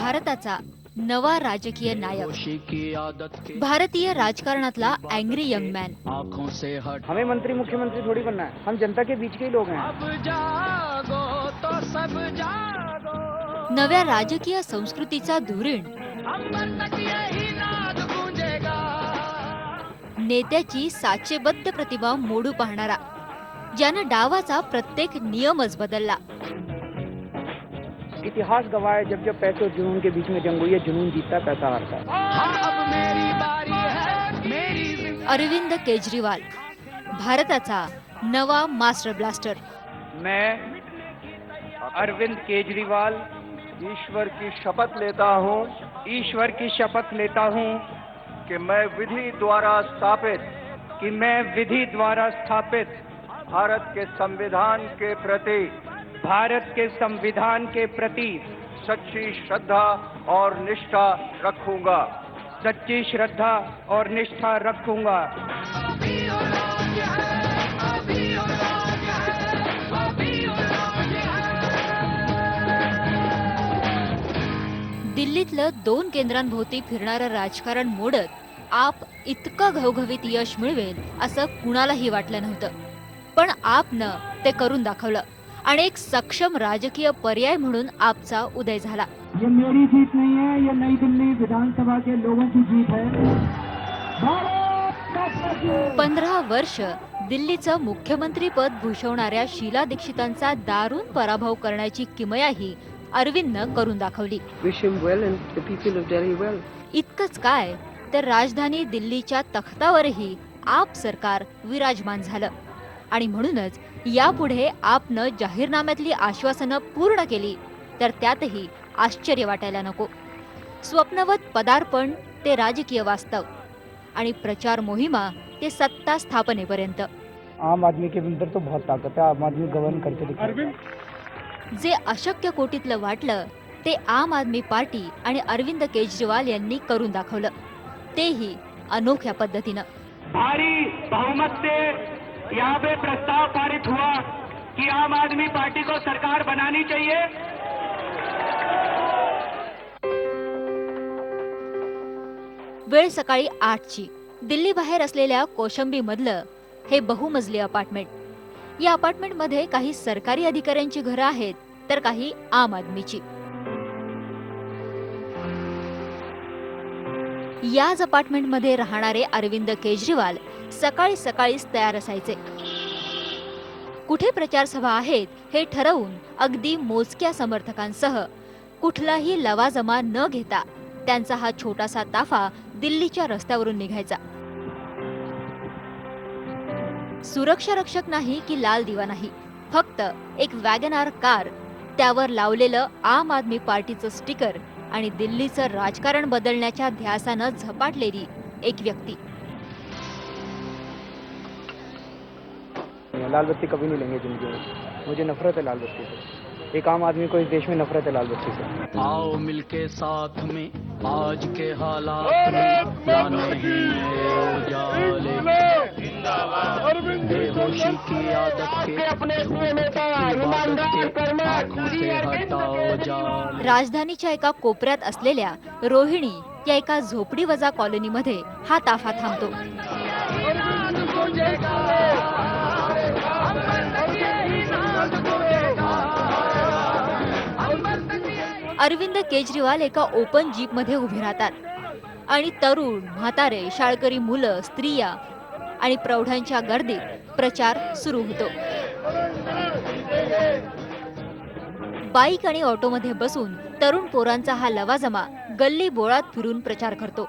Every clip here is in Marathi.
भारताचा नवा राजकीय नायक, भारतीय राजकारणातला अँग्री यंग मॅन। हमें मंत्री मुख्यमंत्री थोड़ी बनना है, हम जनता के बीच के ही लोग हैं। नव्या राजकीय संस्कृतीचा धुरीण, नेत्याची साचेबद्ध प्रतिभा मोडू पाहणारा, ज्यानं डावाचा प्रत्येक नियमच बदलला। इतिहास गवाह है, जब जब पैसे और जुनून के बीच में जंग हुई है, जुनून जीतता, पैसा हारता है। अरविंद केजरीवाल, भारताचा नवा मास्टर ब्लास्टर। मैं अरविंद केजरीवाल ईश्वर की शपथ लेता हूं कि मैं विधि द्वारा स्थापित भारत के संविधान के प्रति सच्ची श्रद्धा और निष्ठा रखूंगा। दिल्लीतलं 2 केंद्रांभोवती फिरणारं राजकारण मोडत आप इतकं घवघवीत यश मिळवेल असं कुणालाही वाटलं नव्हतं, पण आपनं ते करून दाखवलं आणि एक सक्षम राजकीय पर्याय म्हणून आपचा उदय झाला। ये मेरी जीत नहीं है, ये नई दिल्ली विधानसभा के लोगों की जीत है। 15 वर्ष दिल्लीचं मुख्यमंत्री पद भूषवणाऱ्या शीला दीक्षितांचा दारुण पराभव करण्याची किमयाही अरविंदनं करून दाखवली। Wish him well and the people of Delhi well. इतकंच काय तर राजधानी दिल्लीच्या तख्तावरही आप सरकार विराजमान झालं आणि म्हणूनच यापुढे आपनं जाहीरनाम्यातली आश्वासनं पूर्ण केली तर त्यातही आश्चर्य वाटायला नको। स्वप्नवत पदार्पण ते राजकीय वास्तव आणि प्रचार मोहिमा ते सत्ता स्थापनेपर्यंत। आम आदमी के अंदर तो बहुत ताकत है, आम आदमी गवर्न करके दिखाता। जे अशक्य कोटीतलं वाटलं ते आम आदमी पार्टी आणि अरविंद केजरीवाल यांनी करून दाखवलं, तेही अनोख्या पद्धतीनं। भारी बहुमत से यहाँ पे प्रस्ताव पारित हुआ कि आम आदमी पार्टी को सरकार बनानी चाहिए। वेळ सकाळी 8ची। दिल्ली बाहेर असलेल्या कोशंबी मधलं हे बहुमजली अपार्टमेंट। या अपार्टमेंटमध्ये काही सरकारी अधिकाऱ्यांची घरं आहेत तर काही आम आदमीची। याच अपार्टमेंटमध्ये राहणारे अरविंद केजरीवाल सकाळी सकाळीच तयार असायचे। कुठे प्रचार सभा आहेत हे ठरवून अगदी मोजक्या समर्थकांसह कुठलाही लवाजमा न घेता त्यांचा हा छोटासा ताफा दिल्लीच्या रस्त्यावरून निघायचा। सुरक्षा रक्षक नाही की लाल दिवा नाही, फक्त एक वॅगनार कार, त्यावर लावलेलं आम आदमी पार्टीचं स्टिकर आणि दिल्लीचं राजकारण बदलण्याच्या ध्यासानं झपाटलेली एक व्यक्ती। लाल बत्ती कभी नहीं लेंगे जिंदगी में, मुझे नफरत है लाल बत्ती से। एक आम आदमी को इस देश में नफरत है लाल बत्ती से। आओ मिलके साथ में आज के हालात में लाना ही है उजाले, बेहोशी की आदत के अपने आँखों से हटाओ जाल। राजधानीच्या एका कोपऱ्यात असलेल्या रोहिणी या एका झोपडीवजा कॉलनीमध्ये हा ताफा थांबतो। अरविंद केजरीवाल एका ओपन जीप मध्ये उभे राहतात आणि तरुण, म्हातारे, शाळकरी मुलं, स्त्रिया आणि प्रौढांच्या गर्दीत प्रचार सुरू होतो। बाईक आणि ऑटोमध्ये बसून तरुण पोरांचा हा लवाजमा गल्ली बोळात फिरून प्रचार करतो।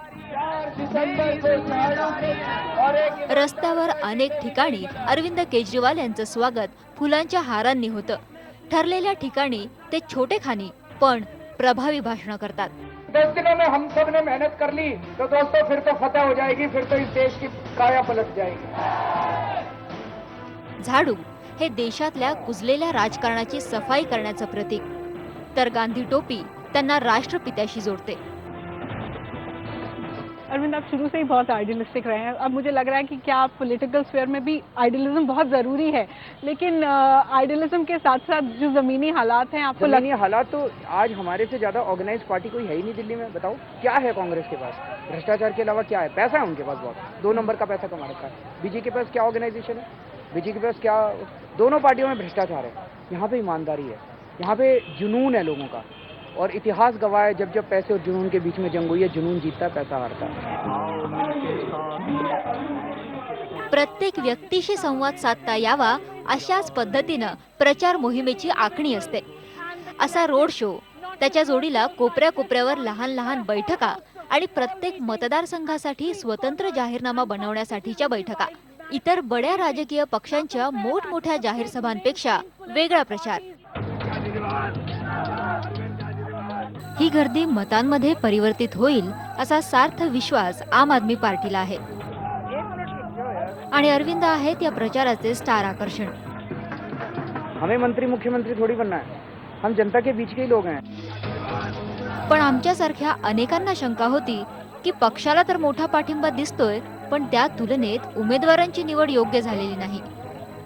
रस्त्यावर अनेक ठिकाणी अरविंद केजरीवाल यांचं स्वागत फुलांच्या हारांनी होतं। ठरलेल्या ठिकाणी ते छोटेखानी पण प्रभावी भाषण करतात। 10 दिनों में हम सब ने मेहनत कर ली तो दोस्तों फिर तो फतह हो जाएगी, फिर तो इस देश की काया पलट जाएगी। झाडू हे देशातल्या कुजलेल्या राजकारणाची सफाई करण्याचं प्रतीक, तर गांधी टोपी त्यांना राष्ट्रपित्याशी जोडते। अरविंद, आप शुरू से ही बहुत आइडियलिस्टिक रहे हैं। अब मुझे लग रहा है कि क्या पॉलिटिकल स्फीयर में भी आइडियलिज्म बहुत ज़रूरी है, लेकिन आइडियलिज्म के साथ साथ जो ज़मीनी हालात हैं, आपको ज़मीनी हालात तो आज हमारे से ज़्यादा ऑर्गेनाइज पार्टी कोई है ही नहीं दिल्ली में। बताओ क्या है कांग्रेस के पास? भ्रष्टाचार के अलावा क्या है? पैसा है उनके पास, बहुत 2 नंबर का पैसा कमा रखा है। बीजेपी के पास क्या ऑर्गेनाइजेशन है? बीजेपी के पास क्या? दोनों पार्टियों में भ्रष्टाचार है। यहाँ पे ईमानदारी है, यहाँ पे जुनून है लोगों का, और इतिहास गवाह है जब जब पैसे और जुनून के बीच में जंग हुई है, जुनून जीतता है, पैसा हारता है। प्रत्येक व्यक्तीशी संवाद साधता यावा अशाच पद्धतीनं प्रचार मोहिमेची आखणी असते. असा रोड शो, त्याच्या जोडीला कोपऱ्या कोपऱ्यावर लहान लहान बैठका आणि प्रत्येक मतदारसंघासाठी स्वतंत्र जाहीरनामा बनवण्यासाठीच्या बैठका, इतर बड्या राजकीय पक्षांच्या मोठमोठ्या जाहीर सभांपेक्षा वेगळा प्रचार. ही गर्दी मतांमध्ये परिवर्तित होईल असा सार्थ विश्वास आम आदमी पार्टीला आहे आणि अरविंद आहेत या प्रचाराचे स्टार आकर्षण. हमें मंत्री मुख्यमंत्री थोड़ी बनना है, हम जनता के बीच के ही लोग हैं. पण आमच्यासारख्या अनेकांना शंका होती की पक्षाला तर मोठा पाठिंबा दिसतोय, पण त्या तुलनेत उमेदवारांची निवड योग्य झालेली नाही.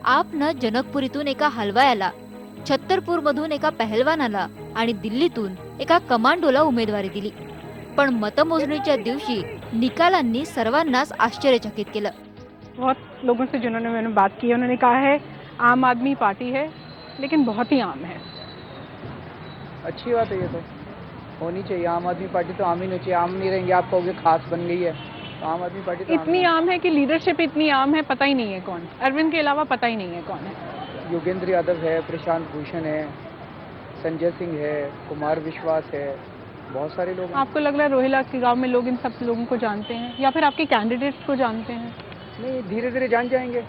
आपनं जनकपुरीतून एका हलवायाला, छत्तरपूरमधून एका पहलवानाला आणि दिल्लीतून एका कमांडोला उमेदवारी दिली. पण मतमोजणीच्या दिवशी निकालांनी सर्वांनाच आश्चर्यचकित केलं. बहुत लोगों से जिन्होंने मैंने बात की है, उन्होंने कहा है आम आदमी पार्टी है, लेकिन बहुत ही आम है. अच्छी बात है, ये तो होनी चाहिए. आम आदमी पार्टी तो आम ही नहीं चाहिए. आम नहीं रहेंगे, आप कहोगे खास बन गई है, तो आम आदमी पार्टी तो इतनी आम है कि लीडरशिप इतनी आम है, पता ही नहीं है कौन. अरविंद के अलावा पता ही नहीं है कौन है. योगेंद्र यादव है, प्रशांत भूषण है, संजय सिंह है, कुमार विश्वास है, बहुत सारे लोग हैं. आपको लग रहा है रोहिला के गांव में लोग इन सब लोगों को जानते हैं, या फिर आपके कैंडिडेट्स को जानते हैं? नहीं, धीरे धीरे जान जाएंगे.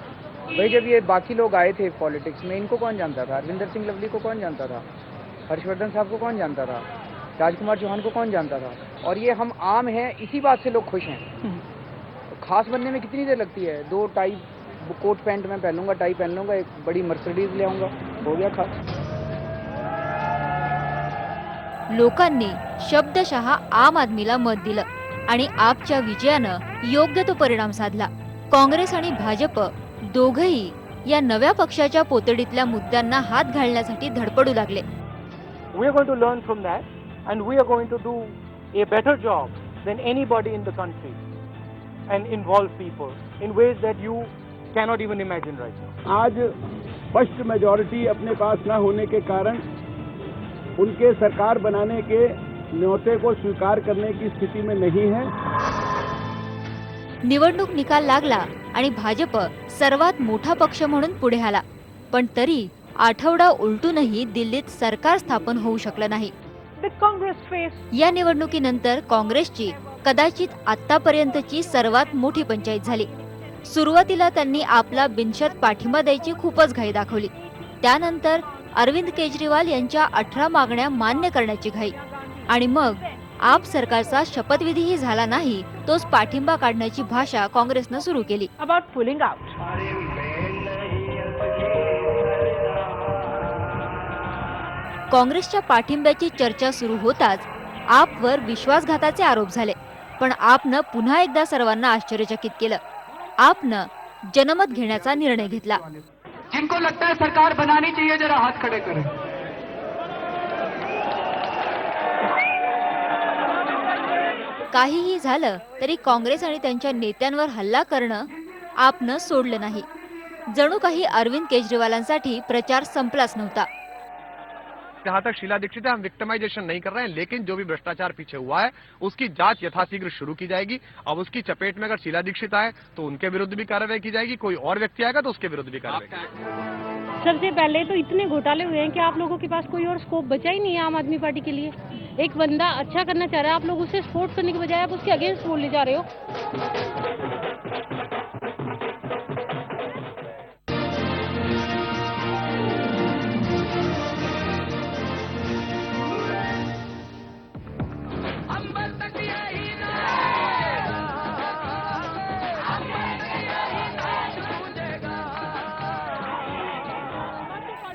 भाई जब ये बाकी लोग आए थे पॉलिटिक्स में, इनको कौन जानता था? अरविंदर सिंह लवली को कौन जानता था? हर्षवर्धन साहब को कौन जानता था? राजकुमार चौहान को कौन जानता था? और ये हम आम हैं, इसी बात से लोग खुश हैं. तो खास बनने में कितनी देर लगती है? 2 टाई कोट पैंट में पहन लूंगा, टाई पहन लूंगा, एक बड़ी मर्सिडीज ले आऊंगा, हो गया खास. लोकांनी शब्दशः आम आदमीला मत दिलं आणि आपच्या विजयानं योग्य तो परिणाम साधला. काँग्रेस आणि भाजप दोघही या नव्या पक्षाच्या पोतडीतल्या मुद्द्यांना हात घालण्यासाठी धडपडू लागले. We are going to learn from that, and we are going to do a better job than anybody in the country and involve people in ways that you cannot even imagine right now. आज स्पष्ट मेजॉरिटी अपने पास न होने के कारण उनके सरकार बनाने के न्योते को स्वीकार करने की स्थिति में नहीं है. निवडणूक निकाल लागला आणि भाजप सर्वात मोठा पक्ष म्हणून पुढे आला. पण तरी आठवडा उलटूनही दिल्लीत सरकार स्थापन होऊ शकलं नाही. या निवडणुकीनंतर काँग्रेसची कदाचित आतापर्यंतची सर्वात मोठी पंचायत झाली. सुरुवातीला त्यांनी आपला बिनशर्त पाठिंबा द्यायची खूपच घाई दाखवली. त्यानंतर अरविंद केजरीवाल यांच्या 18 मागण्या मान्य करण्याची घाई, आणि मग आप सरकारचा शपथविधीही झाला नाही, तोच पाठिंबा काढण्याची भाषा काँग्रेसनं सुरू केली. About pulling out. काँग्रेसच्या पाठिंब्याची चर्चा सुरू होताच आपवर विश्वासघाताचे आरोप झाले. पण आपनं पुन्हा एकदा सर्वांना आश्चर्यचकित केलं. आपनं जनमत घेण्याचा निर्णय घेतला. जिनको लगता है सरकार बनानी चाहिए, जरा हाथ खड़े करें. काहीही झालं तरी काँग्रेस आणि त्यांच्या नेत्यांवर हल्ला करणं आपनं सोडलं नाही. जणू काही अरविंद केजरीवालांसाठी प्रचार संपलाच नव्हता. जहां तक शीला दीक्षित है, हम विक्टिमाइजेशन नहीं कर रहे हैं, लेकिन जो भी भ्रष्टाचार पीछे हुआ है उसकी जांच यथाशीघ्र शुरू की जाएगी. अब उसकी चपेट में अगर शीला दीक्षित आए तो उनके विरुद्ध भी कार्रवाई की जाएगी, कोई और व्यक्ति आएगा तो उसके विरुद्ध भी कार्रवाई की जाएगी. सबसे पहले तो इतने घोटाले हुए हैं कि आप लोगों के पास कोई और स्कोप बचा ही नहीं है आम आदमी पार्टी के लिए. एक बंदा अच्छा करना चाह रहा है, आप लोग उसे सपोर्ट करने के बजाय आप उसके अगेंस्ट बोलने जा रहे हो.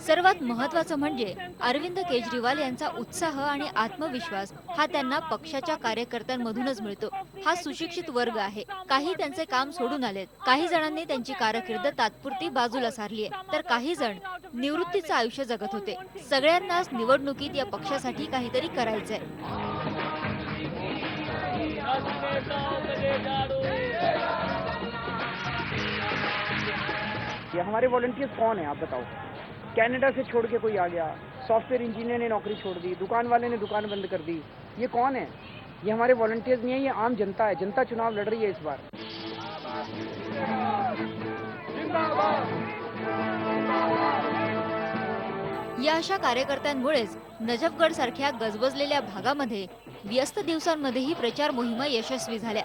सर्वात महत्त्वाचं म्हणजे अरविंद केजरीवाल यांचा उत्साह आणि आत्मविश्वास हा त्यांना पक्षाच्या कार्यकर्त्यांमधूनच मिळतो. हा सुशिक्षित वर्ग आहे. काही त्यांचे काम सोडून आलेत, काही जणांनी त्यांची कारकीर्द तात्पुरती बाजूला सारली आहे, तर काही जण निवृत्तीचं आयुष्य जगत होते. सगळ्यांनाच निवडणुकीत या पक्षासाठी काहीतरी करायचंय. ये हमारे वॉलंटियर्स कौन है आप बताओ? कनाडा से छोड़ के कोई आ गया, सॉफ्टवेयर इंजीनियर ने नौकरी छोड़ दी, दुकान वाले ने दुकान बंद कर दी. ये कौन है? ये हमारे वॉलंटियर्स नहीं है, ये आम जनता है. जनता चुनाव लड़ रही है इस बार. या अशा कार्यकर्त्यांमुळेच नजफगड सारख्या गजबजलेल्या भागामध्ये व्यस्त दिवसांमध्येही प्रचार मोहिमा यशस्वी झाल्या.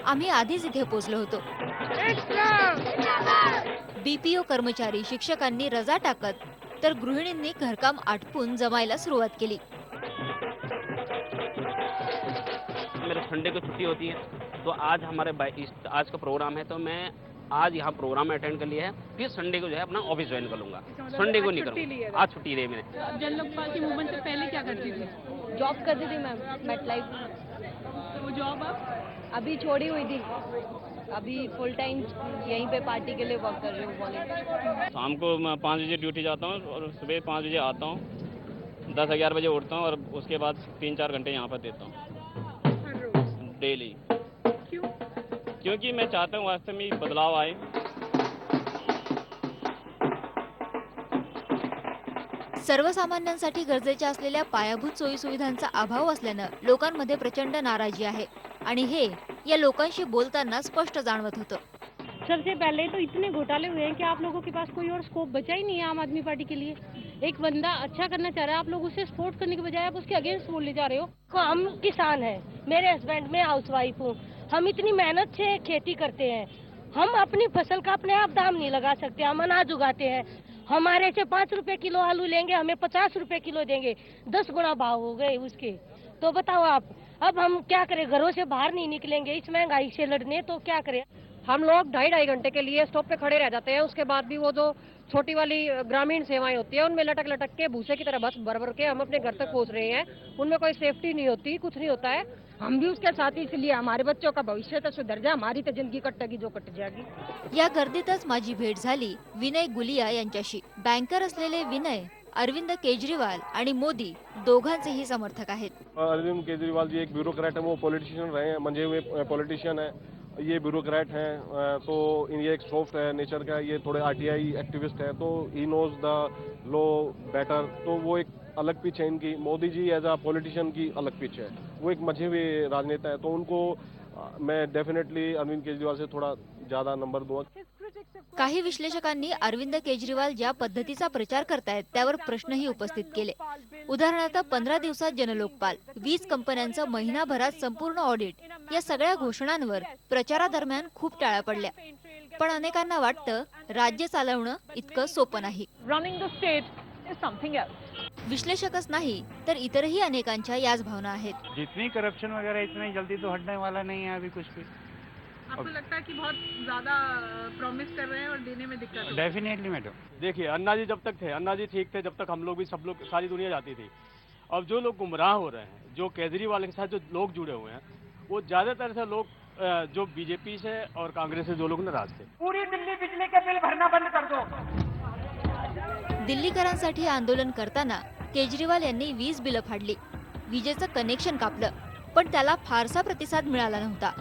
आम्ही आधीच इथे पोहोचलो होतो. बीपीओ कर्मचारी, शिक्षकांनी रजा टाकत तर गृहिणींनी घरकाम आटपून जमायला सुरुवात केली. मेरे संडे को छुट्टी होती है, तो आज हमारे आज का प्रोग्राम है, तो मैं आज यहाँ प्रोग्राम अटेंड कर लिया है. फिर संडे को जो है अपना ऑफिस ज्वाइन कर लूंगा. संडे को नहीं करूँगा, आज छुट्टी ली मैंने. जन लोकपाल की मूवमेंट से पहले क्या करती थी? जॉब करती थी मैम, मेटलाइफ. तो वो जॉब आप अभी छोड़ी हुई थी, अभी फुल टाइम यहीं पे पार्टी के लिए वर्क कर रही हूँ. वॉलंटियर. शाम को मैं 5 बजे ड्यूटी जाता हूँ और सुबह 5 बजे आता हूँ. 10-11 बजे उठता हूँ और उसके बाद 3-4 घंटे यहाँ पर देता हूँ डेली. क्यों? क्योंकि मैं चाहता हूँ वास्तव में बदलाव आए. सर्वसामान्यांसाठी गरजेच्या असलेल्या पायाभूत सोयीसुविधांचा अभाव असल्यानं लोकांमध्ये प्रचंड नाराजी आहे आणि हे या लोकांशी बोलताना स्पष्ट जाणवत होतं. सबसे पहले तो इतने घोटाले हुए हैं कि आप लोगों के पास कोई और स्कोप बचा ही नहीं है आम आदमी पार्टी के लिए. एक बंदा अच्छा करना चाह रहा है, आप लोग उसे सपोर्ट करने के बजाय आप उसके अगेंस्ट बोलने जा रहे हो. हम किसान हैं, मेरे हस्बैंड मैं हाउसवाइफ हूँ. हम इतनी मेहनत से खेती करते हैं, हम अपनी फसल का अपने आप दाम नहीं लगा सकते. हम अनाज उगाते हैं, हमारे से 5 रुपए किलो आलू लेंगे, हमें 50 रुपए किलो देंगे. 10 गुना भाव हो गए उसके. तो बताओ आप, अब हम क्या करें? घरों से बाहर नहीं निकलेंगे इस महंगाई से लड़ने, तो क्या करें? हम लोग 2.5 घंटे के लिए स्टॉप पे खड़े रह जाते हैं. उसके बाद भी वो जो छोटी वाली ग्रामीण सेवाएं होती है उनमें लटक लटक के भूसे की तरह बस भर भर के हम अपने घर तक पहुंच रहे हैं. उनमें कोई सेफ्टी नहीं होती, कुछ नहीं होता है. हम भी उसके साथ ही, इसलिए हमारे बच्चों का भविष्य तो सुधर जाए, हमारी तो जिंदगी कटेगी जो कट जाएगी. या गर्दीतच माझी भेट झाली विनय गुलिया यांच्याशी. बँकर असलेले विनय अरविंद केजरीवाल आणि मोदी दोघांचेही समर्थक आहेत. अरविंद केजरीवाल जी एक ब्यूरोक्रेट है, वो पॉलिटिशियन रहे हैं, म्हणजे वे पॉलिटिशियन है, ये ब्यूरोक्रेट हैं. तो ये एक सॉफ्ट है नेचर का, ये थोड़े आरटीआई एक्टिविस्ट है, तो he knows the law better. तो वो एक अलग पिच है इनकी. Modi ji as a politician की अलग पिच है, वो एक मजहबी राजनेता है. तो उनको मैं डेफिनेटली अरविंद केजरीवाल से थोड़ा ज्यादा नंबर दूंगा. काही विश्लेषकांनी अरविंद केजरीवाल ज्या पद्धतीचा प्रचार करतायत त्यावर प्रश्नही उपस्थित केले. उदाहरणार्थ 15 दिवसात जनलोकपाल, 20 कंपन्यांचं महिनाभरात संपूर्ण ऑडिट या सगळ्या घोषणांवर प्रचारादरम्यान खूप टाळ्या पडल्या. पण अनेकांना वाटतं राज्य चालवणं इतकं सोपं नाही. Running the state is something else. विश्लेषकच नाही तर इतरही अनेकांच्या याच भावना आहेत. जितनी करप्शन वगैरह इतनी जल्दी तो हटने वाला नहीं है अभी कुछ भी. आपको लगता है कि बहुत ज्यादा प्रॉमिस कर रहे हैं और देने में दिक्कत? Definitely madam. देखिए, अन्ना जी जब तक थे, अन्ना जी ठीक थे, जब तक हम लोग भी सब लोग सारी दुनिया जाती थी. अब जो लोग गुमराह हो रहे हैं, जो केजरीवाल के साथ जो लोग जुड़े हुए हैं, वो ज्यादातर से लोग जो बीजेपी से और कांग्रेस से जो लोग नाराज थे. पूरी दिल्ली बिजली के बिल भरना बंद कर दो. दिल्लीकरांसाठी आंदोलन करताना केजरीवाल यांनी वीज बिलं फाडली, विजेचं कनेक्शन कापलं, पण त्याला फारसा प्रतिसाद मिळाला नव्हता.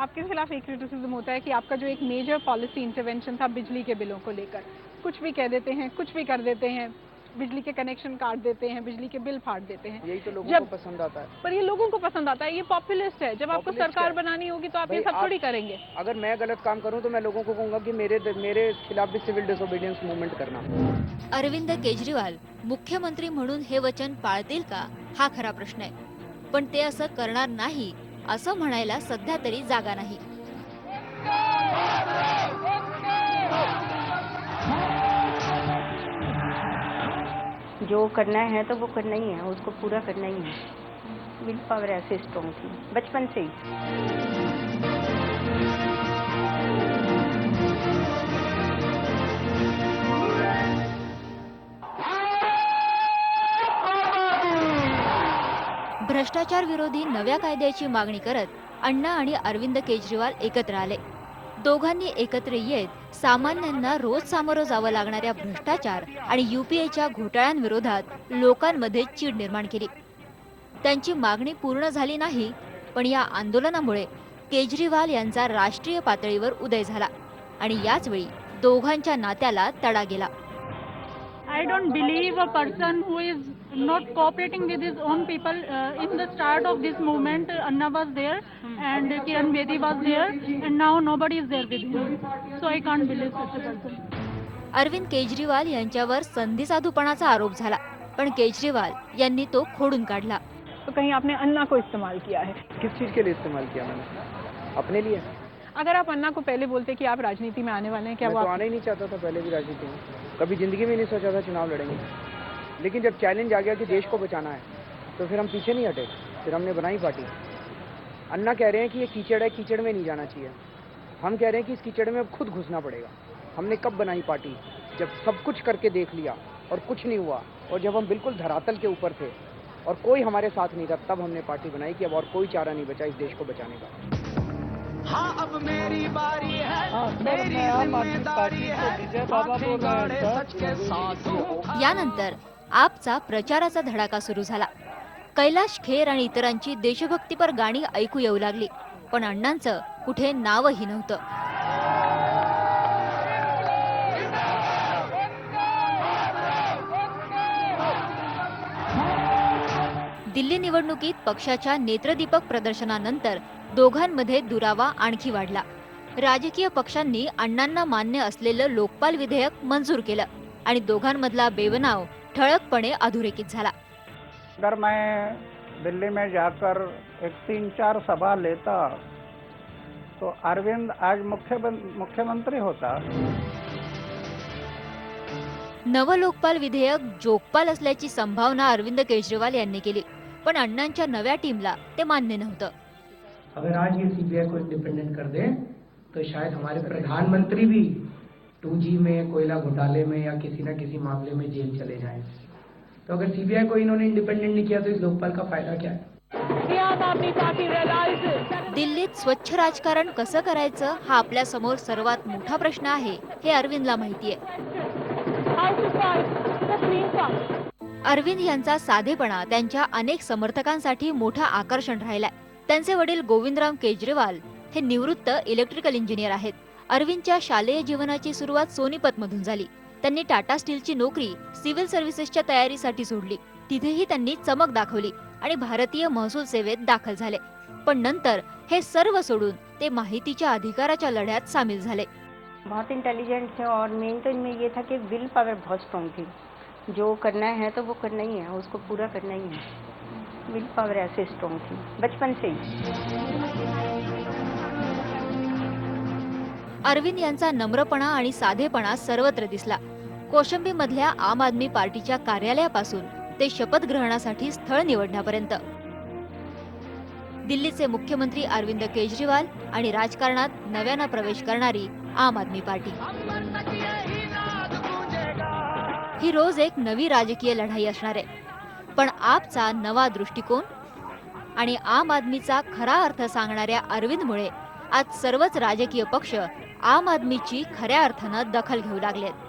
आपके खिलाफ एक क्रिटिसिज्म होता है कि आपका जो एक मेजर पॉलिसी इंटरवेंशन था बिजली के बिलों को लेकर, कुछ भी कह देते हैं, कुछ भी कर देते हैं, बिजली के कनेक्शन काट देते हैं, बिजली के बिल फाड़ देते हैं. यही तो लोगों को पसंद आता है. पर ये लोगों को पसंद आता है, ये पॉपुलिस्ट है. जब आपको सरकार बनानी होगी तो आप ये सब थोड़ी करेंगे. अगर मैं गलत काम करूं तो मैं लोगों को कहूंगा कि मेरे खिलाफ भी सिविल डिसोबीडियंस मूवमेंट करना. अरविंद केजरीवाल मुख्यमंत्री म्हणून हे वचन पाळतील का हा खरा प्रश्न आहे. पण ते असं करणार नाही असं म्हणायला सध्या तरी जागा नाही. जो करना है तो वो करना ही है, उसको पूरा करना ही है। विल पावर ऐसे स्ट्रॉन्ग थी बचपन से ही। भ्रष्टाचार विरोधी नव्या कायद्याची मागणी करत अण्णा आणि अरविंद केजरीवाल एकत्र आले। दोघांनी एकत्र येत सामान्यांना रोज सामोरं जावं लागणाऱ्या भ्रष्टाचार आणि UPAच्या घोटाळ्यांविरोधात लोकांमध्ये चीड निर्माण केली। त्यांची मागणी पूर्ण झाली नाही, पण या आंदोलनामुळे केजरीवाल यांचा राष्ट्रीय पातळीवर उदय झाला आणि याच वेळी दोघांच्या नात्याला तडा गेला। I don't believe a person who is not cooperating with his own people. In the start of this movement, Anna was there and Kiran Bedi was there, and now nobody is there with him. So I can't believe such a person. Arvind Kejriwal यांच्यावर संधी साधूपणाचा आरोप झाला, पण केजरीवाल यांनी तो खोडून काढला। तो कहीं आपने अन्ना को इस्तेमाल किया है? किस चीज़ के लिए इस्तेमाल किया मैंने? अपने लिए। अगर आप अन्ना को पहले बोलते कि आप राजनीति में आने वाले हैं, क्या मैं वो तो आना ही नहीं चाहता था पहले भी राजनीति में, कभी जिंदगी में नहीं सोचा था चुनाव लड़ेंगे। लेकिन जब चैलेंज आ गया कि देश को बचाना है तो फिर हम पीछे नहीं हटे, फिर हमने बनाई पार्टी। अन्ना कह रहे हैं कि ये कीचड़ है, कीचड़ में नहीं जाना चाहिए। हम कह रहे हैं कि इस कीचड़ में अब खुद घुसना पड़ेगा। हमने कब बनाई पार्टी? जब सब कुछ करके देख लिया और कुछ नहीं हुआ, और जब हम बिल्कुल धरातल के ऊपर थे और कोई हमारे साथ नहीं था, तब हमने पार्टी बनाई कि अब और कोई चारा नहीं बचा इस देश को बचाने का। हाँ अब मेरी बारी है, मेरी जिम्मेदारी है, बाकी गाड़े सच के साथ हूँ। यानंतर आपचा प्रचाराचा धडाका सुरू झाला। कैलाश खेर आणि इतरांची देशभक्तीपर गाणी ऐकू येऊ लागली, पण अण्णांचं कुठे नावही नव्हतं। दिल्ली निवडणुकीत पक्षाच्या नेत्रदीपक प्रदर्शनानंतर दोघांमध्ये दुरावा आणखी वाढला। राजकीय पक्षांनी अण्णांना मान्य असलेलं लोकपाल विधेयक मंजूर केलं आणि दोघांमधला बेबनाव ठळकपणे अधोरेखित झाला। अगर मैं दिल्ली में जाकर एक 3-4 सभा लेता तो अरविंद आज मुख्यमंत्री होता। नवं लोकपाल विधेयक जोगपाल असल्याची संभावना अरविंद केजरीवाल यांनी केली, पण अण्णांच्या नव्या टीमला ते मान्य नव्हतं। अगर आज ये CBI को इंडिपेंडेंट कर दें तो शायद हमारे प्रधानमंत्री भी 2G में, कोयला घोटाले में या किसी न किसी मामले में जेल चले जाएं। तो अगर CBI को इन्होंने इंडिपेंडेंट नहीं किया तो इस लोकपाल का फायदा क्या है? दिल्लीत स्वच्छ राजकारण कसं करायचं हा आपल्या समोर सर्वात मोठा प्रश्न आहे, हे अरविंदला माहितीये। अरविंद यांचा साधेपणा त्यांच्या अनेक समर्थकांसाठी मोठा आकर्षण राहिलाय। त्यांचे वडील गोविंदराम केजरीवाल हे निवृत्त इलेक्ट्रिकल इंजिनियर आहेत। अरविंदच्या शालेय जीवनाची सुरुवात सोनीपत मधून झाली। त्यांनी टाटा स्टीलची नोकरी सिव्हिल सर्व्हिसेसच्या तयारीसाठी सोडली। तिथेही त्यांनी चमक दाखवली आणि भारतीय महसूल सेवेत दाखल झाले, पण नंतर हे सर्व सोडून ते माहितीच्या अधिकाराच्या लढ्यात सामील झाले। बहुत इंटेलिजेंट थे और मेन तो इनमें ये था कि विल पावर बहुत स्ट्रॉन्ग थी। जो करना है तो वो करना ही है, उसको पूरा करना ही है। विल पावर ऐसे स्ट्रॉन्ग थी बचपन से ही। अरविंद यांचा नम्रपणा आणि साधेपणा सर्वत्र दिसला। कोशंबीमधल्या आम आदमी पार्टीच्या कार्यालयापासून ते शपथ ग्रहणासाठी स्थळ निवडण्यापर्यंत। दिल्लीचे मुख्यमंत्री अरविंद केजरीवाल आणि राजकारणात नव्यानं प्रवेश करणारी आम आदमी पार्टी। ही रोज एक नवी राजकीय लढाई असणार आहे, पण आपचा नवा दृष्टिकोन आणि आम आदमीचा खरा अर्थ सांगणाऱ्या अरविंदमुळे आज सर्वच राजकीय पक्ष आम आदमीची खऱ्या अर्थानं दखल घेऊ लागलेत।